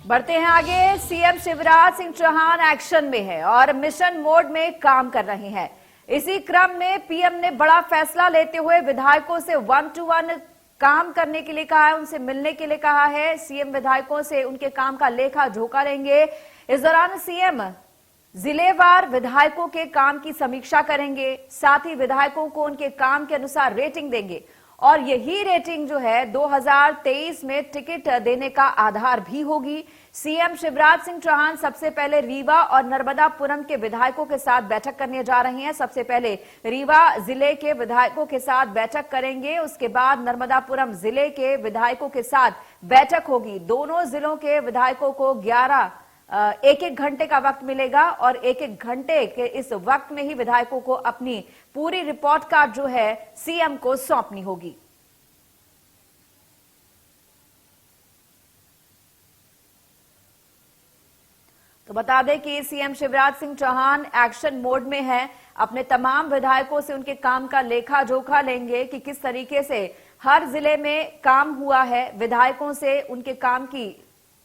बढ़ते हैं आगे। सीएम शिवराज सिंह चौहान एक्शन में है और मिशन मोड में काम कर रहे हैं। इसी क्रम में पीएम ने बड़ा फैसला लेते हुए विधायकों से 1-to-1 काम करने के लिए कहा है, उनसे मिलने के लिए कहा है। सीएम विधायकों से उनके काम का लेखा जोखा लेंगे। इस दौरान सीएम जिलेवार विधायकों के काम की समीक्षा करेंगे, साथ ही विधायकों को उनके काम के अनुसार रेटिंग देंगे और यही रेटिंग जो है 2023 में टिकट देने का आधार भी होगी। सीएम शिवराज सिंह चौहान सबसे पहले रीवा और नर्मदापुरम के विधायकों के साथ बैठक करने जा रहे हैं। सबसे पहले रीवा जिले के विधायकों के साथ बैठक करेंगे, उसके बाद नर्मदापुरम जिले के विधायकों के साथ बैठक होगी। दोनों जिलों के विधायकों को 1-1 घंटे का वक्त मिलेगा और 1-1 घंटे के इस वक्त में ही विधायकों को अपनी पूरी रिपोर्ट कार्ड जो है सीएम को सौंपनी होगी। तो बता दें कि CM Shivraj Singh Chouhan action mode में हैं। अपने तमाम विधायकों से उनके काम का लेखा जोखा लेंगे कि किस तरीके से हर जिले में काम हुआ है। विधायकों से उनके काम की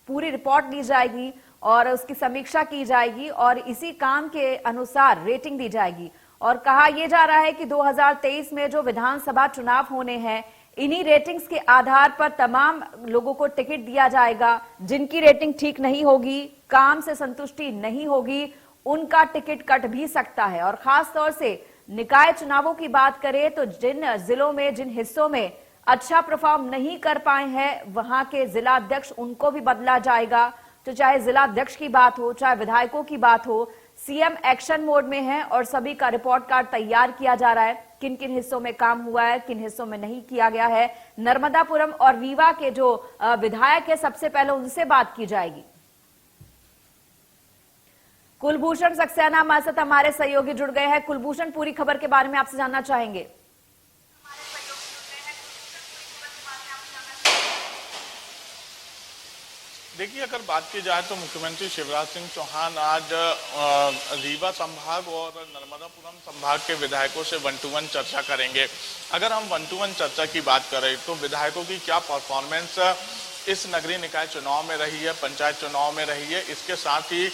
पूरी रिपोर्ट दी जाएगी और उसकी समीक्षा की जाएगी और इसी काम के अनुसार रेटिंग दी जाएगी। और कहा यह जा रहा है कि 2023 में जो विधानसभा चुनाव होने हैं, इन्हीं रेटिंग्स के आधार पर तमाम लोगों को टिकट दिया जाएगा। जिनकी रेटिंग ठीक नहीं होगी, काम से संतुष्टि नहीं होगी, उनका टिकट कट भी सकता है। और खास तौर से निकाय चुनावों की बात करें तो जिन जिलों में, जिन हिस्सों में अच्छा परफॉर्म नहीं कर पाए हैं, वहां के जिला अध्यक्ष उनको भी बदला जाएगा। तो चाहे जिला अध्यक्ष की बात हो, चाहे विधायकों की बात हो, सीएम एक्शन मोड में है और सभी का रिपोर्ट कार्ड तैयार किया जा रहा है। किन किन हिस्सों में काम हुआ है, किन हिस्सों में नहीं किया गया है। नर्मदापुरम और रीवा के जो विधायक है, सबसे पहले उनसे बात की जाएगी। कुलभूषण सक्सेना हमारे साथ हमारे सहयोगी जुड़ गए हैं। कुलभूषण, पूरी खबर के बारे में आपसे जानना चाहेंगे। देखिए, अगर बात की जाए तो मुख्यमंत्री शिवराज सिंह चौहान आज रीवा संभाग और नर्मदापुरम संभाग के विधायकों से 1-to-1 चर्चा करेंगे। अगर हम 1-to-1 चर्चा की बात करें तो विधायकों की क्या परफॉर्मेंस इस नगरीय निकाय चुनाव में रही है, पंचायत चुनाव में रही है, इसके साथ ही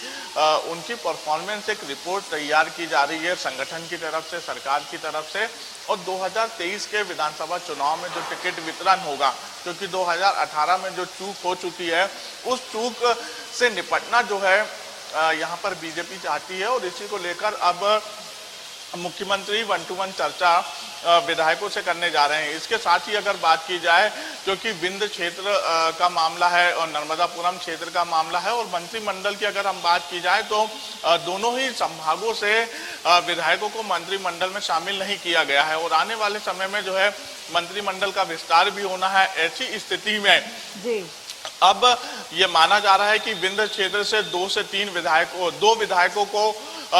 उनकी परफॉर्मेंस एक रिपोर्ट तैयार की जा रही है संगठन की तरफ से, सरकार की तरफ से। और 2023 के विधानसभा चुनाव में जो टिकट वितरण होगा, क्योंकि 2018 में जो चूक हो चुकी है, उस चूक से निपटना जो है यहाँ पर बीजेपी चाहती है और इसी को लेकर अब मुख्यमंत्री 1-to-1 चर्चा विधायकों से करने जा रहे हैं। इसके साथ ही अगर बात की जाए, क्योंकि विंध्य क्षेत्र का मामला है और नर्मदापुरम क्षेत्र का मामला है, और मंत्रिमंडल की अगर हम बात की जाए तो दोनों ही संभागों से विधायकों को मंत्रिमंडल में शामिल नहीं किया गया है और आने वाले समय में जो है मंत्रिमंडल का विस्तार भी होना है। ऐसी स्थिति में जी अब ये माना जा रहा है कि विंध्य क्षेत्र से 2 से 3 विधायकों को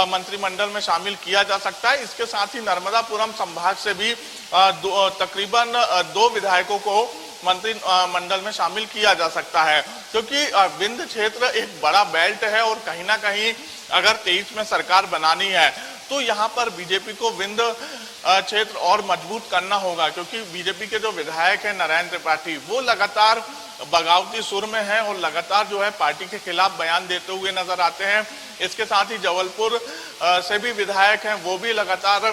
मंत्रिमंडल में शामिल किया जा सकता है। इसके साथ ही नर्मदापुरम संभाग से भी तकरीबन 2 विधायकों को मंत्रिमंडल में शामिल किया जा सकता है, क्योंकि विंध्य क्षेत्र एक बड़ा बेल्ट है और कहीं ना कहीं अगर 23 में सरकार बनानी है तो यहाँ पर बीजेपी को विंध्य क्षेत्र और मजबूत करना होगा, क्योंकि बीजेपी के जो विधायक है नारायण त्रिपाठी, वो लगातार बगावती सुर में है और लगातार जो है पार्टी के खिलाफ बयान देते हुए नजर आते हैं। इसके साथ ही जबलपुर से भी विधायक हैं, वो भी लगातार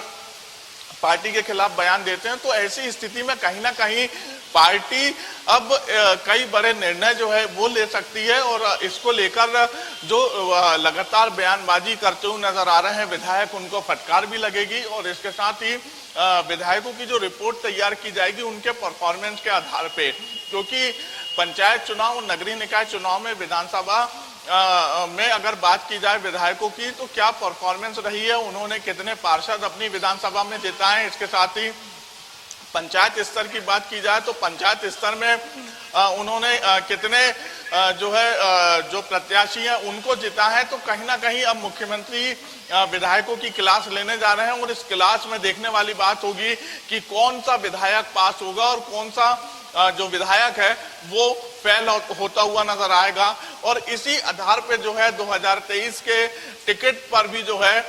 पार्टी के खिलाफ बयान देते हैं। तो ऐसी स्थिति में कहीं ना कहीं पार्टी अब कई बड़े निर्णय जो है वो ले सकती है और इसको लेकर जो लगातार बयानबाजी करते हुए नजर आ रहे हैं विधायक, उनको फटकार भी लगेगी और इसके साथ ही विधायकों की जो रिपोर्ट तैयार की जाएगी उनके परफॉर्मेंस के आधार पे, क्योंकि पंचायत चुनाव और नगरीय निकाय चुनाव में विधानसभा में अगर बात की जाए विधायकों की तो क्या परफॉर्मेंस रही है, उन्होंने कितने पार्षद अपनी विधानसभा में जिताए। इसके साथ ही पंचायत स्तर की बात की जाए तो पंचायत स्तर में उन्होंने कितने जो प्रत्याशी हैं उनको जिता है। तो कहीं ना कहीं अब मुख्यमंत्री विधायकों की क्लास लेने जा रहे हैं और इस क्लास में देखने वाली बात होगी कि कौन सा विधायक पास होगा और कौन सा जो विधायक है वो फेल होता हुआ नजर आएगा। और इसी आधार पे जो है 2023 के टिकट पर भी जो है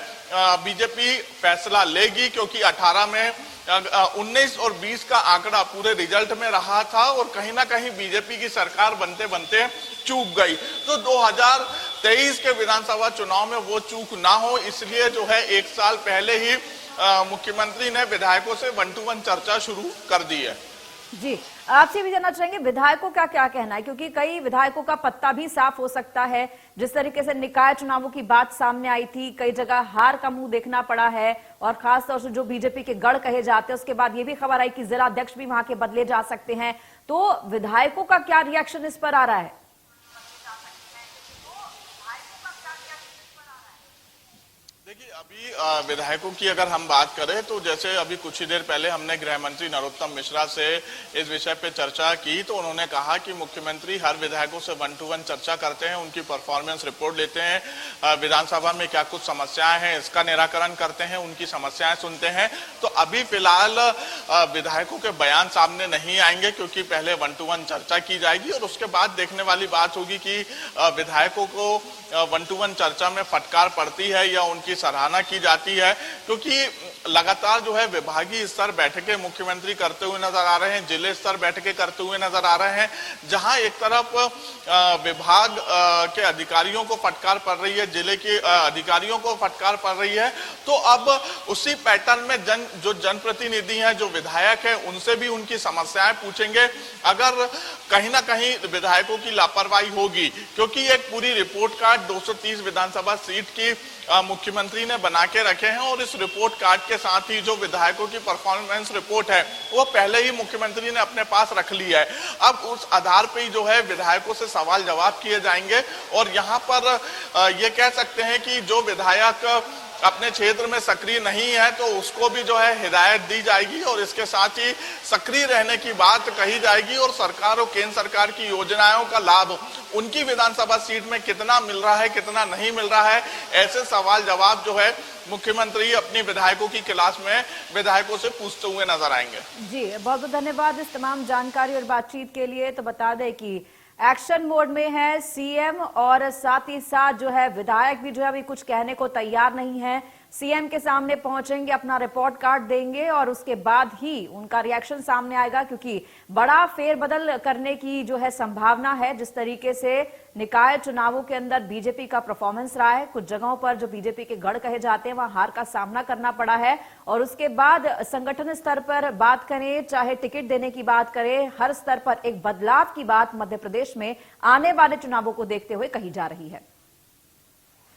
बीजेपी फैसला लेगी, क्योंकि 18 में 19 और 20 का आंकड़ा पूरे रिजल्ट में रहा था और कहीं ना कहीं बीजेपी की सरकार बनते बनते चूक गई। तो 2023 के विधानसभा चुनाव में वो चूक ना हो, इसलिए जो है 1 साल पहले ही मुख्यमंत्री ने विधायकों से 1 to 1 चर्चा शुरू कर दी है। जी, आपसे भी जानना चाहेंगे विधायकों का क्या कहना है, क्योंकि कई विधायकों का पत्ता भी साफ हो सकता है। जिस तरीके से निकाय चुनावों की बात सामने आई थी, कई जगह हार का मुंह देखना पड़ा है और खासतौर से जो बीजेपी के गढ़ कहे जाते हैं, उसके बाद ये भी खबर आई कि जिला अध्यक्ष भी वहां के बदले जा सकते हैं। तो विधायकों का क्या रिएक्शन इस पर आ रहा है? देखिए, अभी विधायकों की अगर हम बात करें तो जैसे अभी कुछ ही देर पहले हमने गृह मंत्री नरोत्तम मिश्रा से इस विषय पे चर्चा की, तो उन्होंने कहा कि मुख्यमंत्री हर विधायकों से 1 to 1 चर्चा करते हैं, उनकी परफॉर्मेंस रिपोर्ट लेते हैं, विधानसभा में क्या कुछ समस्याएं हैं इसका निराकरण करते हैं, उनकी समस्याएं सुनते हैं। तो अभी फिलहाल विधायकों के बयान सामने नहीं आएंगे, क्योंकि पहले 1 to 1 चर्चा की जाएगी और उसके बाद देखने वाली बात होगी कि विधायकों को 1 to 1 चर्चा में फटकार पड़ती है या उनकी सराहना की जाती है। क्योंकि लगातार जो है विभागीय स्तर बैठकें मुख्यमंत्री करते हुए नजर आ रहे हैं, जिले स्तर बैठकें करते हुए नजर आ रहे हैं, जहां एक तरफ विभाग के अधिकारियों को फटकार पड़ रही है, जिले के अधिकारियों को फटकार पड़ रही है। तो अब उसी पैटर्न में जो जनप्रतिनिधि हैं, जो विधायक हैं, उनसे भी उनकी समस्याएं पूछेंगे। अगर कहीं ना कहीं विधायकों की लापरवाही होगी, क्योंकि एक पूरी रिपोर्ट कार्ड 230 विधानसभा सीट की मुख्यमंत्री ने बना के रखे हैं और इस रिपोर्ट कार्ड के साथ ही जो विधायकों की परफॉर्मेंस रिपोर्ट है वो पहले ही मुख्यमंत्री ने अपने पास रख ली है। अब उस आधार पे ही जो है विधायकों से सवाल जवाब किए जाएंगे और यहाँ पर ये कह सकते हैं कि जो विधायक अपने क्षेत्र में सक्रिय नहीं है तो उसको भी जो है हिदायत दी जाएगी और इसके साथ ही सक्रिय रहने की बात कही जाएगी और सरकार और केंद्र सरकार की योजनाओं का लाभ उनकी विधानसभा सीट में कितना मिल रहा है, कितना नहीं मिल रहा है, ऐसे सवाल जवाब जो है मुख्यमंत्री अपनी विधायकों की क्लास में विधायकों से पूछते हुए नजर आएंगे। जी, बहुत बहुत धन्यवाद इस तमाम जानकारी और बातचीत के लिए। तो बता दें कि एक्शन मोड में है सीएम और साथ ही साथ जो है विधायक भी जो है अभी कुछ कहने को तैयार नहीं है। सीएम के सामने पहुंचेंगे, अपना रिपोर्ट कार्ड देंगे और उसके बाद ही उनका रिएक्शन सामने आएगा, क्योंकि बड़ा फेरबदल करने की जो है संभावना है। जिस तरीके से निकाय चुनावों के अंदर बीजेपी का परफॉर्मेंस रहा है, कुछ जगहों पर जो बीजेपी के गढ़ कहे जाते हैं वहां हार का सामना करना पड़ा है और उसके बाद संगठन स्तर पर बात करें, चाहे टिकट देने की बात करें, हर स्तर पर एक बदलाव की बात मध्य प्रदेश में आने वाले चुनावों को देखते हुए कही जा रही है।